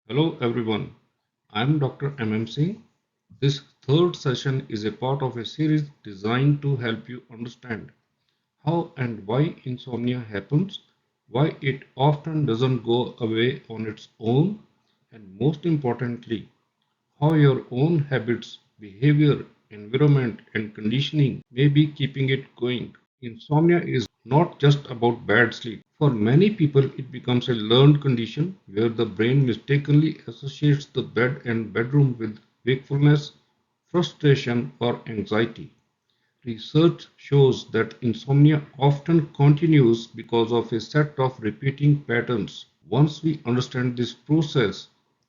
Hello everyone, I am Dr. Singh. This third session is a part of a series designed to help you understand how and why insomnia happens, why it often doesn't go away on its own, and most importantly, how your own habits, behavior, environment, and conditioning may be keeping it going. Insomnia is not just about bad sleep. For many people, it becomes a learned condition where the brain mistakenly associates the bed and bedroom with wakefulness, frustration, or anxiety. Research shows that insomnia often continues because of a set of repeating patterns. Once we understand this process,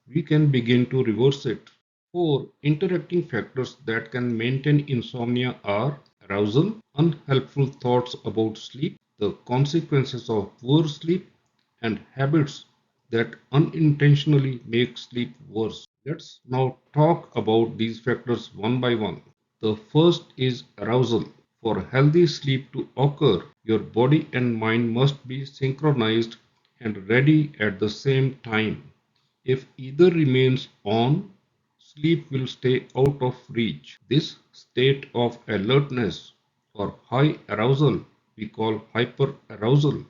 we can begin to reverse it. Four interacting factors that can maintain insomnia are arousal, unhelpful thoughts about sleep, the consequences of poor sleep, and habits that unintentionally make sleep worse. Let's now talk about these factors one by one. The first is arousal. For healthy sleep to occur, your body and mind must be synchronized and ready at the same time. If either remains on, sleep will stay out of reach. This state of alertness or high arousal we call hyperarousal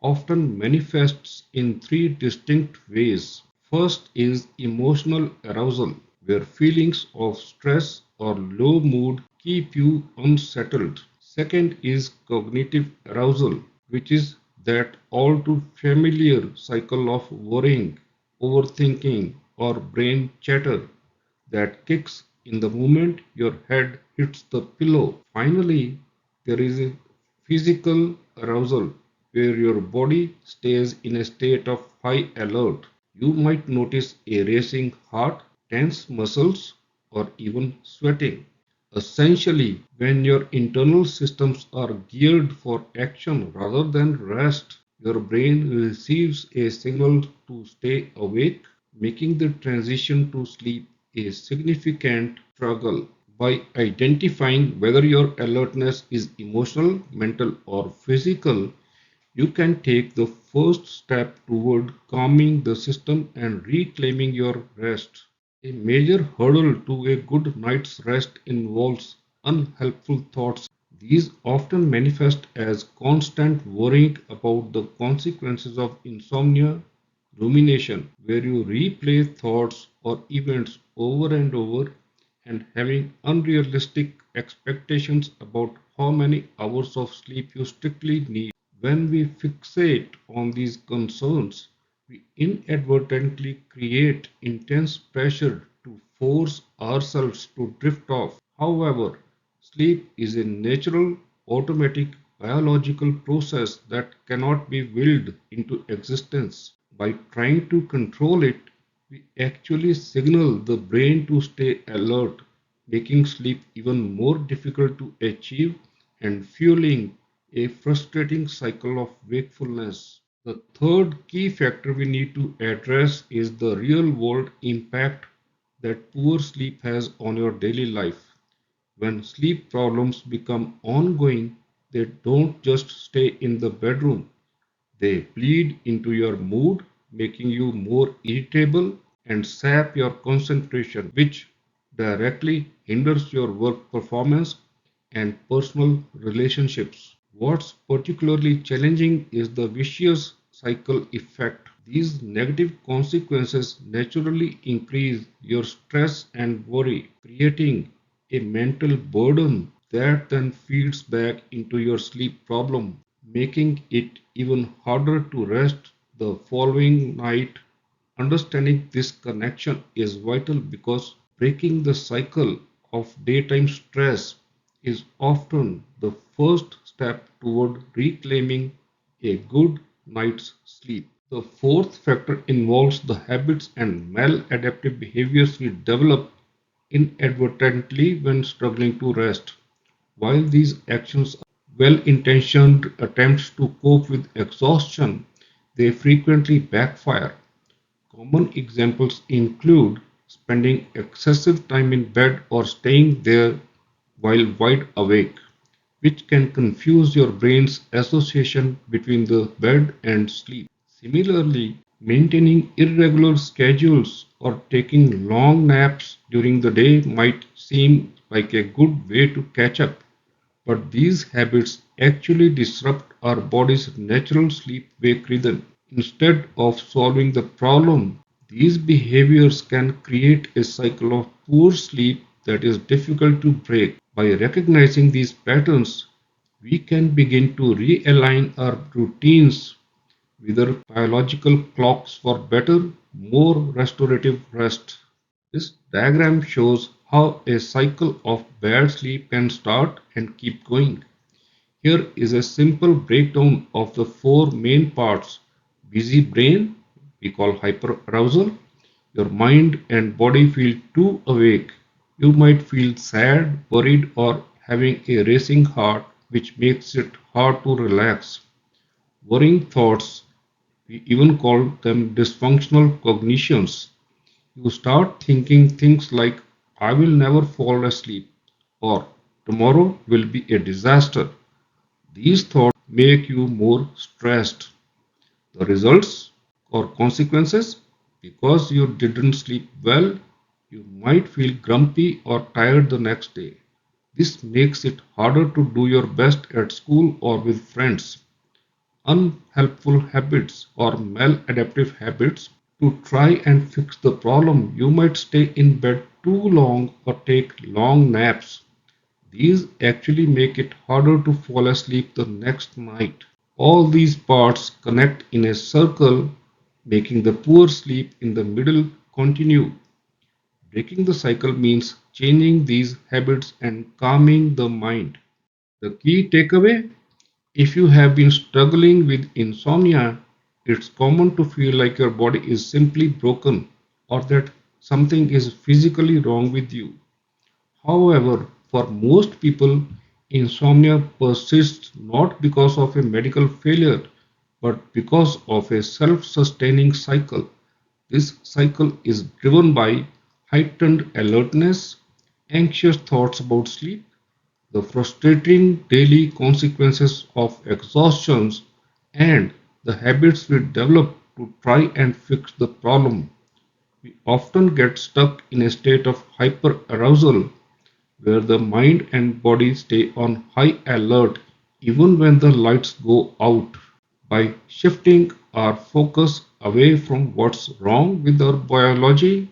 often manifests in three distinct ways. First is emotional arousal, where feelings of stress or low mood keep you unsettled. Second is cognitive arousal, which is that all too familiar cycle of worrying, overthinking, or brain chatter that kicks in the moment your head hits the pillow. Finally, there is a physical arousal where your body stays in a state of high alert. You might notice a racing heart, tense muscles, or even sweating. Essentially, when your internal systems are geared for action rather than rest, your brain receives a signal to stay awake, making the transition to sleep a significant struggle. By identifying whether your alertness is emotional, mental, or physical, you can take the first step toward calming the system and reclaiming your rest. A major hurdle to a good night's rest involves unhelpful thoughts. These often manifest as constant worrying about the consequences of insomnia, rumination, where you replay thoughts or events over and over, and having unrealistic expectations about how many hours of sleep you strictly need. When we fixate on these concerns, we inadvertently create intense pressure to force ourselves to drift off. However, sleep is a natural, automatic, biological process that cannot be willed into existence. By trying to control it, we actually signal the brain to stay alert, making sleep even more difficult to achieve and fueling a frustrating cycle of wakefulness. The third key factor we need to address is the real world impact that poor sleep has on your daily life. When sleep problems become ongoing, they don't just stay in the bedroom, they bleed into your mood, making you more irritable and sap your concentration, which directly hinders your work performance and personal relationships. What's particularly challenging is the vicious cycle effect. These negative consequences naturally increase your stress and worry, creating a mental burden that then feeds back into your sleep problem, making it even harder to rest the following night. Understanding this connection is vital because breaking the cycle of daytime stress is often the first step toward reclaiming a good night's sleep. The fourth factor involves the habits and maladaptive behaviors we develop inadvertently when struggling to rest. While these actions are well intentioned attempts to cope with exhaustion, they frequently backfire. Common examples include spending excessive time in bed or staying there while wide awake, which can confuse your brain's association between the bed and sleep. Similarly, Maintaining irregular schedules or taking long naps during the day might seem like a good way to catch up, but these habits actually disrupt our body's natural sleep wake rhythm. Instead of solving the problem, these behaviors can create a cycle of poor sleep that is difficult to break. By recognizing these patterns, we can begin to realign our routines with our biological clocks for better, more restorative rest. This diagram shows how a cycle of bad sleep can start and keep going. Here is a simple breakdown of the four main parts. Busy brain, we call hyperarousal. Your mind and body feel too awake. You might feel sad, worried, or having a racing heart, which makes it hard to relax. Worrying thoughts, we even call them dysfunctional cognitions. You start thinking things like, I will never fall asleep, or tomorrow will be a disaster. These thoughts make you more stressed. The results or consequences, because you didn't sleep well, you might feel grumpy or tired the next day. This makes it harder to do your best at school or with friends. Unhelpful habits or maladaptive habits to try and fix the problem. You might stay in bed too long or take long naps. These actually make it harder to fall asleep the next night. All these parts connect in a circle, making the poor sleep in the middle continue. Breaking the cycle means changing these habits and calming the mind. The key takeaway: if you have been struggling with insomnia, it's common to feel like your body is simply broken or that something is physically wrong with you. However, for most people, insomnia persists not because of a medical failure, but because of a self sustaining cycle. This cycle is driven by heightened alertness, anxious thoughts about sleep, the frustrating daily consequences of exhaustion, and the habits we develop to try and fix the problem. We often get stuck in a state of hyperarousal where the mind and body stay on high alert even when the lights go out. By shifting our focus away from what's wrong with our biology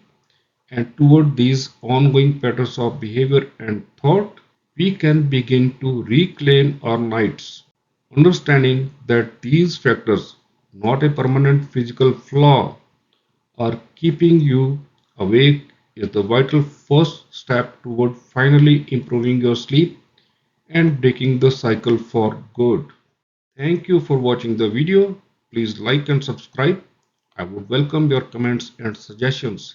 and toward these ongoing patterns of behavior and thought, we can begin to reclaim our nights. Understanding that these factors, not a permanent physical flaw, are keeping you awake is the vital first step toward finally improving your sleep and breaking the cycle for good. Thank you for watching the video. Please like and subscribe. I would welcome your comments and suggestions.